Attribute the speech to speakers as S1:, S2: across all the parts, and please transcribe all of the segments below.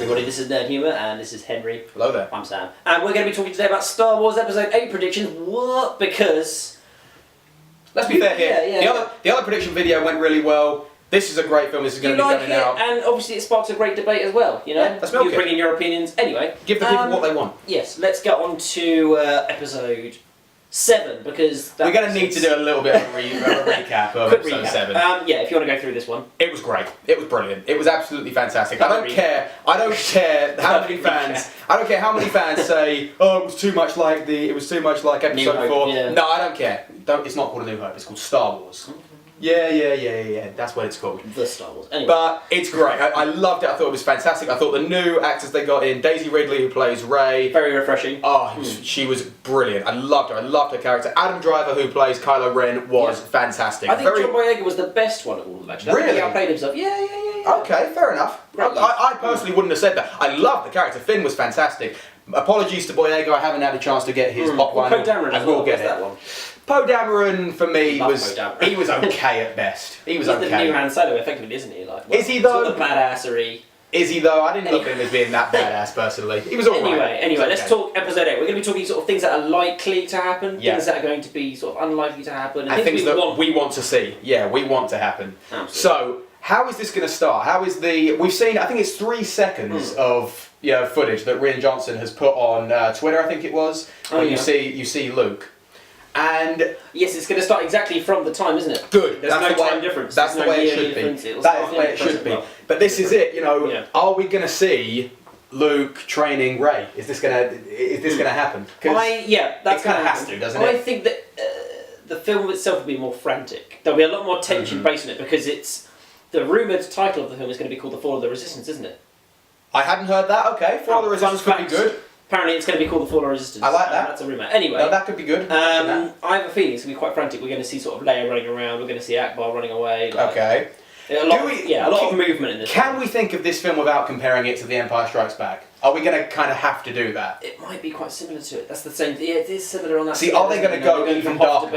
S1: everybody, this is Nerd Humour and this is Henry.
S2: Hello there.
S1: I'm Sam. And we're going to be talking today about Star Wars Episode 8 predictions. What? Because...
S2: Let's be fair here. The other prediction video went really well. This is a great film. This is going to be coming out.
S1: And obviously it sparks a great debate as well, you know?
S2: Yeah, let's milk
S1: you
S2: it.
S1: bring in your opinions. Anyway.
S2: Give the people what they want.
S1: Yes, let's get on to Episode 7 because...
S2: We're going to need to do a little bit of a recap of Episode 7.
S1: Yeah, if you want to go through this one.
S2: It was great. It was brilliant. It was absolutely fantastic. I don't care how many fans... I don't care how many fans say, oh, it was too much like Episode 4.
S1: Yeah.
S2: No, I don't care. It's not called A New Hope. It's called Star Wars. Yeah. That's what it's called.
S1: The Star Wars. Anyway.
S2: But it's great. I loved it. I thought it was fantastic. I thought the new actors they got in, Daisy Ridley who plays Rey.
S1: Very refreshing.
S2: Oh, she was brilliant. I loved her. I loved her character. Adam Driver who plays Kylo Ren was fantastic.
S1: I think John Boyega was the best one of all of them actually. I think he outplayed himself. Yeah.
S2: Okay, fair enough. I personally wouldn't have said that. I loved the character. Finn was fantastic. Apologies to Boyega. I haven't had a chance to get his pop one.
S1: Poe Dameron as well.
S2: Get
S1: that one.
S2: Poe Dameron for me was okay at best. He was okay.
S1: He's the new Han Solo, effectively, isn't he? Like,
S2: is he though?
S1: Sort of badassery.
S2: Is he though? I didn't look at him as being that badass personally. He was alright.
S1: Anyway, let's talk Episode 8. We're going to be talking sort of things that are likely to happen, things that are going to be sort of unlikely to happen,
S2: and things that we want to see. Yeah, we want to happen.
S1: Absolutely.
S2: So, how is this going to start? We've seen, I think it's 3 seconds of footage that Rian Johnson has put on Twitter, I think it was, where you see Luke. And
S1: yes, it's going to start exactly from the time, isn't it?
S2: Good.
S1: There's no time difference.
S2: That's the way it should be. That is the way it should be. But this is it. Are we going to see Luke training Rey? Is this going to happen?
S1: That's
S2: kind of has to, doesn't it?
S1: I think that the film itself will be more frantic. There'll be a lot more tension based on it because it's the rumoured title of the film is going to be called The Fall of the Resistance, isn't it?
S2: I hadn't heard that. Okay, Fall of the Resistance could be good.
S1: Apparently it's going to be called The Fall of Resistance.
S2: I like that.
S1: That's a rumour. Anyway.
S2: No, that could be good.
S1: I have a feeling it's going to be quite frantic. We're going to see sort of Leia running around. We're going to see Akbar running away.
S2: Okay.
S1: A lot of movement in this
S2: film. Can we think of this film without comparing it to The Empire Strikes Back? Are we going to kind of have to do that?
S1: It might be quite similar to it. That's the same thing. Yeah, it is similar on that.
S2: See, are they going to go even darker?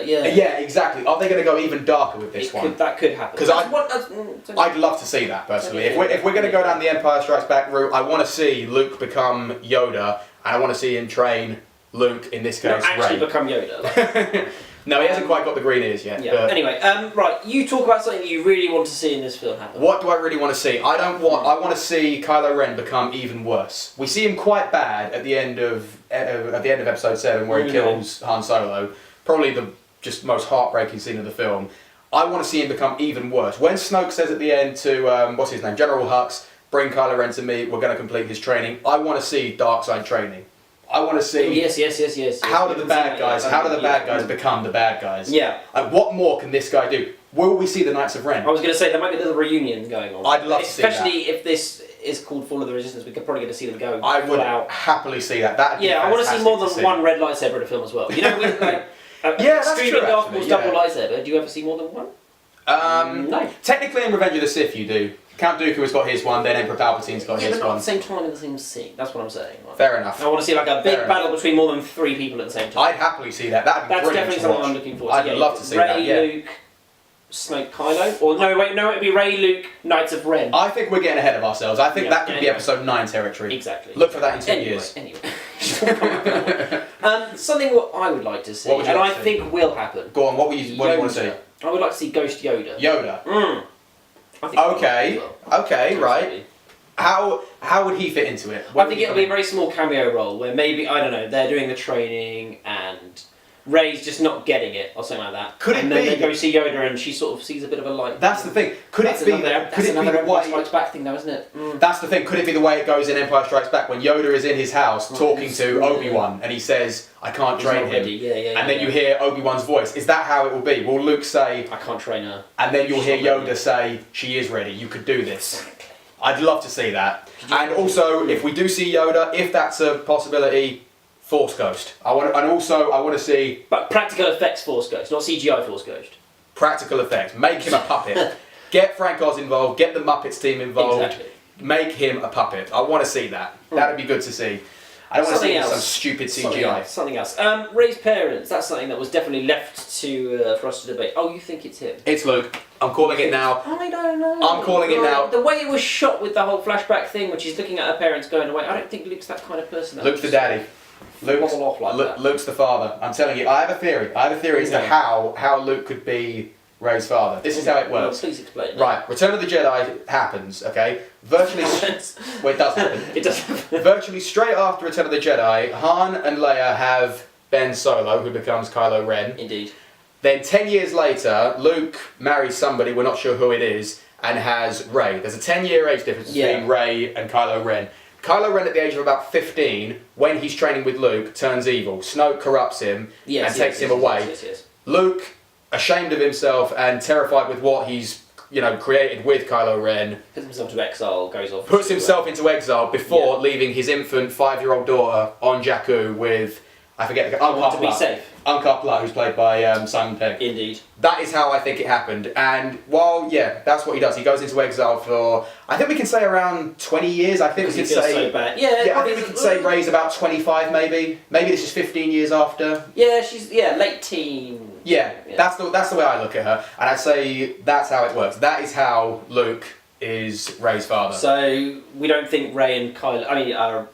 S1: Yeah,
S2: exactly. Are they going to go even darker with this one?
S1: That could happen.
S2: Because I'd love to see that, personally. If we're going to go down the Empire Strikes Back route, I want to see Luke become Yoda, and I want to see him train Luke, in this case, Rey.
S1: Actually become Yoda.
S2: No, he hasn't quite got the green ears yet.
S1: Yeah. But anyway, right, you talk about something that you really want to see in this film happen.
S2: What do I really want to see? I want to see Kylo Ren become even worse. We see him quite bad at the end of Episode 7, where he kills Han Solo. Probably the just most heartbreaking scene of the film. I want to see him become even worse. When Snoke says at the end to what's his name, General Hux, bring Kylo Ren to me. We're going to complete his training. I want to see dark side training. I want to see.
S1: Yes.
S2: How do the bad guys become the bad guys?
S1: Yeah.
S2: And what more can this guy do? Will we see the Knights of Ren?
S1: I was going to say there might be a little reunion going on.
S2: I'd love to see that.
S1: Especially if this is called Fall of the Resistance, we're probably going to see them go.
S2: I would happily see that.
S1: I want to see more than one red lightsaber in a film as well. You know, with
S2: streaming
S1: Darth Maul's double lightsaber. Do you ever see more than one?
S2: No. Technically, in Revenge of the Sith, you do. Count Dooku has got his one, then Emperor Palpatine's got his
S1: but not
S2: one.
S1: at the same time in the same scene. That's what I'm saying. Right?
S2: Fair enough.
S1: I want to see like a big battle between more than 3 people at the same time.
S2: I'd happily see that. That'd be brilliant.
S1: That's definitely something I'm looking forward to.
S2: I'd love to see that.
S1: Rey, Luke, Snoke, Kylo, or it'd be Rey, Luke, Knights of Ren.
S2: I think we're getting ahead of ourselves. I think that could be Episode 9 territory.
S1: Exactly.
S2: Look for that in 2 years.
S1: Anyway. Something what I would like to see, and I think will happen.
S2: Go on. What do you want to see?
S1: I would like to see Ghost Yoda.
S2: Yoda.
S1: I think
S2: okay, right. How would he fit into it?
S1: I think it'll be a very small cameo role where maybe, I don't know, they're doing the training and Rey's just not getting it or something like that. Then they go see Yoda and she sort of sees a bit of a light.
S2: That's the thing. That's another
S1: Empire Strikes Back thing though, isn't it?
S2: That's the thing. Could it be the way it goes in Empire Strikes Back when Yoda is in his house talking to Obi-Wan and he says, I can't train him. And then you hear Obi-Wan's voice. Is that how it will be? Will Luke say,
S1: I can't train her.
S2: And then you'll hear Yoda say, she is ready, you could do this. I'd love to see that. And also, if we do see Yoda, if that's a possibility, Force Ghost. I want to see...
S1: But practical effects Force Ghost, not CGI Force Ghost.
S2: Practical effects. Make him a puppet. Get Frank Oz involved, get the Muppets team involved.
S1: Exactly.
S2: Make him a puppet. I want to see that. That'd be good to see. I don't want to
S1: Something
S2: see
S1: else.
S2: some stupid CGI.
S1: Something else. Rey's parents. That's something that was definitely left to for us to debate. Oh, you think it's him?
S2: It's Luke. I'm calling it now.
S1: I don't know.
S2: I'm calling it now.
S1: The way it was shot with the whole flashback thing, which is looking at her parents going away, I don't think Luke's that kind of person.
S2: Luke's the daddy. Luke's the father. I'm telling you, I have a theory. as to how Luke could be Rey's father. This is how it works.
S1: Well, please explain.
S2: Right, Return of the Jedi happens, okay? Virtually... well, it does happen.
S1: It does happen.
S2: Virtually straight after Return of the Jedi, Han and Leia have Ben Solo, who becomes Kylo Ren.
S1: Indeed.
S2: Then 10 years later, Luke marries somebody, we're not sure who it is, and has Rey. There's a 10-year age difference between Rey and Kylo Ren. Kylo Ren, at the age of about 15, when he's training with Luke, turns evil. Snoke corrupts him and takes him away. Luke, ashamed of himself and terrified with what he's created with Kylo Ren,
S1: puts himself into exile, goes off.
S2: Puts himself into exile before leaving his infant 5-year-old daughter on Jakku with, I forget the guy,
S1: to be safe.
S2: Unkar Plutt, who's played by Simon Pegg.
S1: Indeed.
S2: That is how I think it happened. And while, that's what he does. He goes into exile for, I think we can say around 20 years. I think we can say...
S1: so bad.
S2: I think we can say Rey's about 25 maybe. Maybe this is 15 years after.
S1: Yeah, she's, late teen.
S2: Yeah. That's the way I look at her. And I'd say that's how it works. That is how Luke is Rey's father.
S1: So, we don't think Rey and Kylo...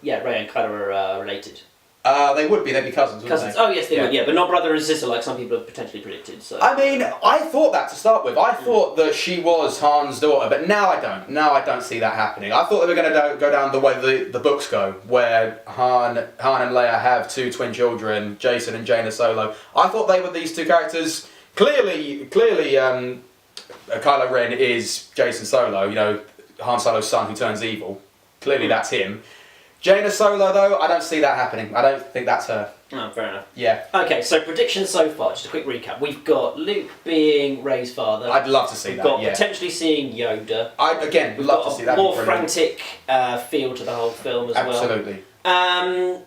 S1: Rey and Kylo are related.
S2: They would be. They'd be cousins, wouldn't they?
S1: Oh, yes, they would, but not brother and sister like some people have potentially predicted. So.
S2: I mean, I thought that to start with. I thought that she was Han's daughter, but now I don't. Now I don't see that happening. I thought they were going to go down the way the books go, where Han and Leia have 2 twin children, Jason and Jaina Solo. I thought they were these 2 characters. Clearly, Kylo Ren is Jason Solo, Han Solo's son who turns evil. Clearly that's him. Jaina Solo, though, I don't see that happening. I don't think that's her.
S1: Oh, fair enough.
S2: Yeah.
S1: Okay, so predictions so far, just a quick recap. We've got Luke being Rey's father.
S2: I'd love to see that,
S1: We've got potentially seeing Yoda.
S2: I'd love to see that.
S1: More frantic feel to the whole film as well.
S2: Absolutely.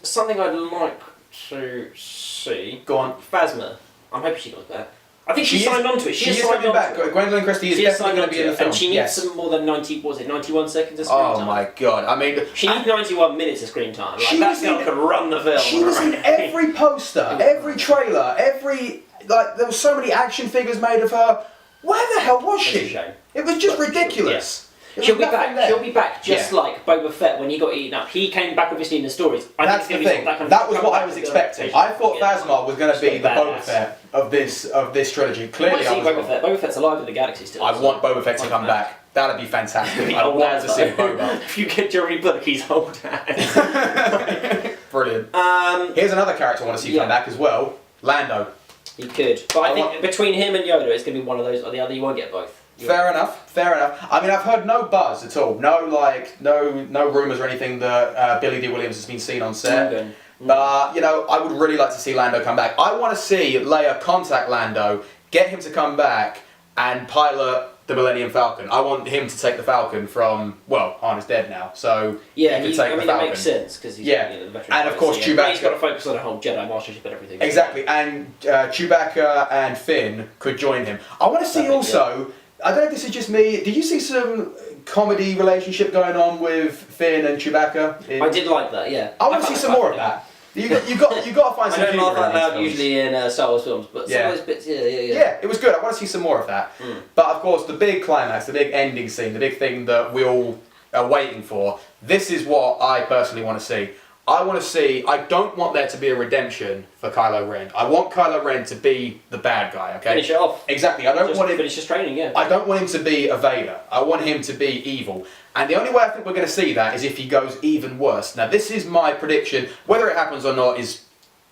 S1: Something I'd like to see.
S2: Go on.
S1: Phasma. I'm hoping she comes back. I think she signed on to it.
S2: She is coming back. Gwendolyn Christie is definitely going to be in the film.
S1: And she needs some more than 91 seconds of screen time.
S2: Oh my god. I mean...
S1: She needs 91 minutes of screen time. Like, that girl could run the film.
S2: She was in every poster, every trailer, there were so many action figures made of her. Where the hell was she? It was just ridiculous.
S1: She'll be back. She'll be back, just like Boba Fett when he got eaten up. He came back obviously in the stories.
S2: That's the thing. That was what I was expecting. I thought Phasma was going to be the Boba Fett of this trilogy. Clearly, I was
S1: Boba Fett. Boba Fett's alive in the galaxy still.
S2: I want Boba Fett to come back. That'd be fantastic. I want to see Boba.
S1: If you get Jeremy Bullock, he's old hands.
S2: Brilliant. Here's another character I want to see come back as well. Lando.
S1: He could, but I think between him and Yoda, it's going to be one of those or the other. You won't get both.
S2: Fair enough. I mean, I've heard no buzz at all. No rumours or anything that Billy D. Williams has been seen on set. But, I would really like to see Lando come back. I want to see Leia contact Lando, get him to come back, and pilot the Millennium Falcon. I want him to take the Falcon from, Han is dead now, so he could take the Falcon.
S1: That makes sense, because he's the veteran.
S2: And of course Chewbacca...
S1: He's got to focus on the whole Jedi Mastership and everything.
S2: Exactly, and Chewbacca and Finn could join him. I want to see also... I don't know if this is just me. Did you see some comedy relationship going on with Finn and Chewbacca?
S1: I did like that. Yeah.
S2: I want to see some more of that. You got to find some.
S1: I don't laugh out loud usually in Star Wars films, but some of those bits,
S2: Yeah, it was good. I want to see some more of that. But of course, the big climax, the big ending scene, the big thing that we all are waiting for. This is what I personally want to see. I don't want there to be a redemption for Kylo Ren. I want Kylo Ren to be the bad guy, okay?
S1: Finish it off.
S2: Exactly. I don't want him...
S1: Finish his training, yeah.
S2: I don't want him to be a Vader. I want him to be evil. And the only way I think we're going to see that is if he goes even worse. Now, this is my prediction. Whether it happens or not is,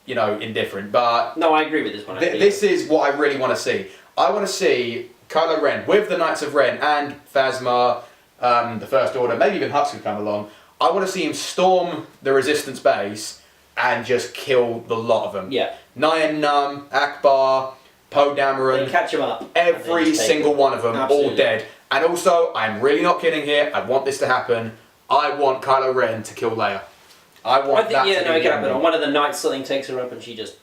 S2: indifferent, but...
S1: No, I agree with this one.
S2: This is what I really want to see. I want to see Kylo Ren with the Knights of Ren and Phasma, the First Order, maybe even Hux could come along. I want to see him storm the Resistance base and just kill the lot of them.
S1: Yeah.
S2: Nyan Num, Akbar, Poe Dameron.
S1: Catch him up.
S2: Every single one of them, all dead. And also, I'm really not kidding here, I want this to happen. I want Kylo Ren to kill Leia. I think
S1: it can happen. One of the knights, something takes her up and she just,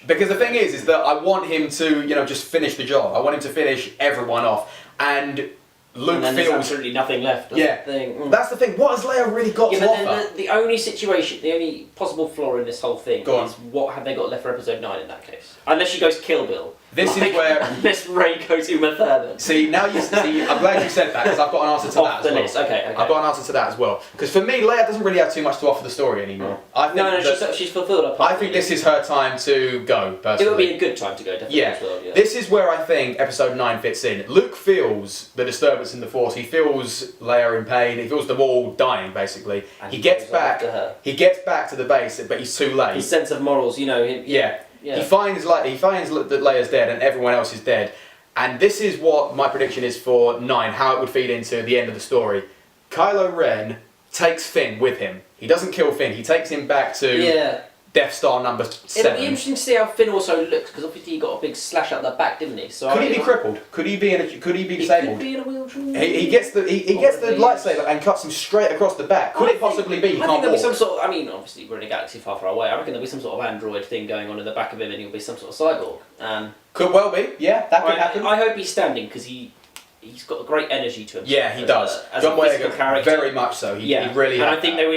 S2: Because the thing is that I want him to, just finish the job. I want him to finish everyone off. And Luke
S1: and then there's
S2: feels...
S1: absolutely nothing left.
S2: Yeah. That's the thing. What has Leia really got to
S1: but
S2: offer?
S1: then the only situation, the only possible flaw in this whole thing
S2: Go on.
S1: is what have they got left for episode 9 in that case? Unless she goes Kill Bill.
S2: This is where...
S1: Unless Rey goes Uma Thurman.
S2: See, now you see, I'm glad you said that, because I've got an answer to that as well.
S1: List. Okay.
S2: I've got an answer to that as well. Because for me, Leia doesn't really have too much to offer the story anymore. I think
S1: she's fulfilled her part.
S2: I think this is her time to go, personally.
S1: It would be a good time to go, definitely.
S2: Yeah.
S1: As well, yeah.
S2: This is where I think episode 9 fits in. Luke feels the disturbance in the Force. He feels Leia in pain. He feels them all dying, basically.
S1: And
S2: he gets
S1: goes
S2: back.
S1: after her.
S2: He gets back to the base, but he's too late.
S1: His sense of morals,
S2: Yeah. He finds that Leia's dead and everyone else is dead. And this is what my prediction is for 9, how it would feed into the end of the story. Kylo Ren takes Finn with him. He doesn't kill Finn. He takes him back to Death Star number 7.
S1: It'll be interesting to see how Finn also looks, because obviously he got a big slash out the back, didn't he? So
S2: could he be crippled? Could he be disabled?
S1: He could be in a wheelchair.
S2: He gets the lightsaber and cuts him straight across the back. Could it possibly be he can't
S1: I think there'll
S2: walk?
S1: be some sort of, I mean, obviously we're in a galaxy far, far away. I reckon there'll be some sort of android thing going on in the back of him, and he'll be some sort of cyborg.
S2: Could well be. Yeah, that could happen.
S1: I hope he's standing, because he's got a great energy to him.
S2: Yeah, he does.
S1: As
S2: John
S1: a physical
S2: Boyega,
S1: character.
S2: very much so. He really.
S1: And
S2: had
S1: I think
S2: that.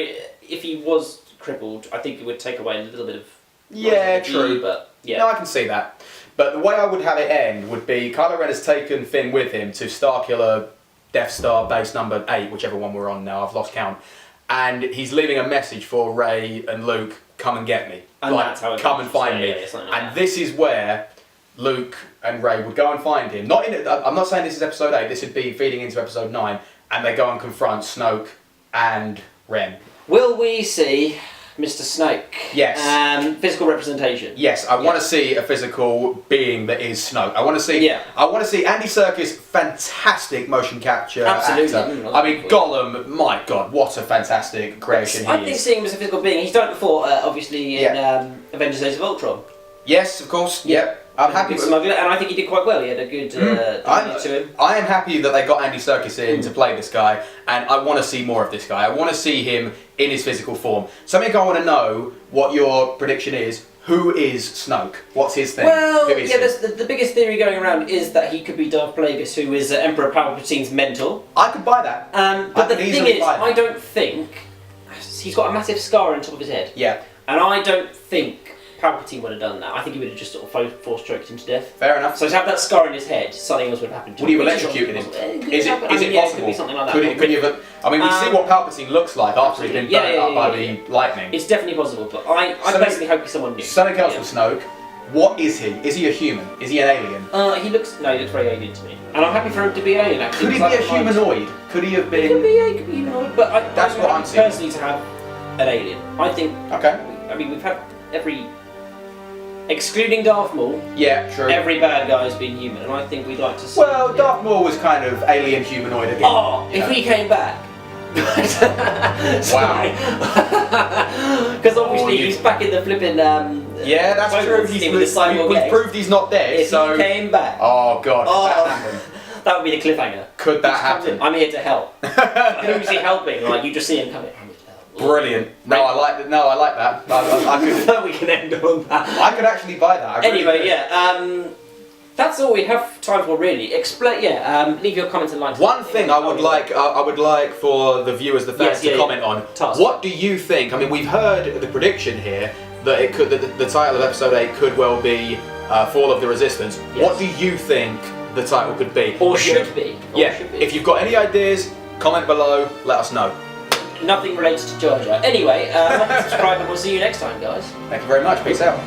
S1: if he was crippled, I think it would take away a little bit of.
S2: Yeah, true.
S1: But yeah.
S2: No, I can see that. But the way I would have it end would be Kylo Ren has taken Finn with him to Starkiller Death Star base number 8, whichever one we're on now, I've lost count. And he's leaving a message for Rey and Luke, come and get me.
S1: And that's how it
S2: come
S1: goes.
S2: and find me. And this is where Luke and Rey would go and find him. I'm not saying this is episode 8, this would be feeding into episode 9, and they go and confront Snoke and Ren.
S1: Will we see Mr. Snoke?
S2: Yes.
S1: Physical representation.
S2: Yes, I want to see a physical being that is Snoke. I want to see. I want to see Andy Serkis, fantastic motion capture
S1: Absolutely.
S2: actor. I mean, Gollum. My God, what a fantastic creation
S1: I think seeing him as a physical being, he's done it before, obviously in Avengers: Age of Ultron.
S2: Yes, of course. Yep. I'm happy
S1: with Smuggler, and I think he did quite well. He had a good to him.
S2: I am happy that they got Andy Serkis in to play this guy, and I want to see more of this guy. I want to see him in his physical form. Something I want to know what your prediction is. Who is Snoke? What's his thing?
S1: Well, the biggest theory going around is that he could be Darth Plagueis, who is Emperor Palpatine's mentor.
S2: I could buy that.
S1: But the thing is, I don't think he's got a massive scar on top of his head.
S2: Yeah.
S1: And I don't think Palpatine would have done that. I think he would have just sort of force choked him to death.
S2: Fair enough.
S1: So to have that scar in his head, something else would have happened to him.
S2: Would he have electrocuted him? Is it possible?
S1: Could be something like that.
S2: I mean, we see what Palpatine looks like after he's been burnt up by the lightning.
S1: It's definitely possible, but I personally hope he's someone new.
S2: Something else with Snoke. What is he? Is he a human? Is he an alien?
S1: He looks very alien to me. And I'm happy for him to be an alien, actually.
S2: Could he be a humanoid? Could he have been...
S1: He could be humanoid, but
S2: that's what I'm seeing.
S1: Personally, to have an alien. I think...
S2: Okay.
S1: I mean, we've had every... Excluding Darth Maul,
S2: true.
S1: Every bad guy has been human, and I think we'd like to see.
S2: Well, Darth Maul was kind of alien humanoid again.
S1: Oh, if he came back.
S2: Wow.
S1: Because obviously he's back in the flipping.
S2: Yeah, that's true. We've proved he's not dead.
S1: If he came back.
S2: Oh God, could that happen?
S1: That would be the cliffhanger.
S2: Could that happen?
S1: I'm here to help. Who's he helping? Like you just see him coming.
S2: Brilliant. No, I like that. No, I like that. I could.
S1: We can end on that.
S2: I could actually buy that.
S1: Anyway, that's all we have time for, really. Leave your comments and likes.
S2: One thing I would like for the viewers, the fans, to comment on. What do you think? I mean, we've heard the prediction here that the title of episode 8 could well be Fall of the Resistance. Yes. What do you think the title could be?
S1: Or should be.
S2: If you've got any ideas, comment below. Let us know.
S1: Nothing related to Jar Jar. Anyway, like and subscribe, and we'll see you next time, guys.
S2: Thank you very much. Peace out.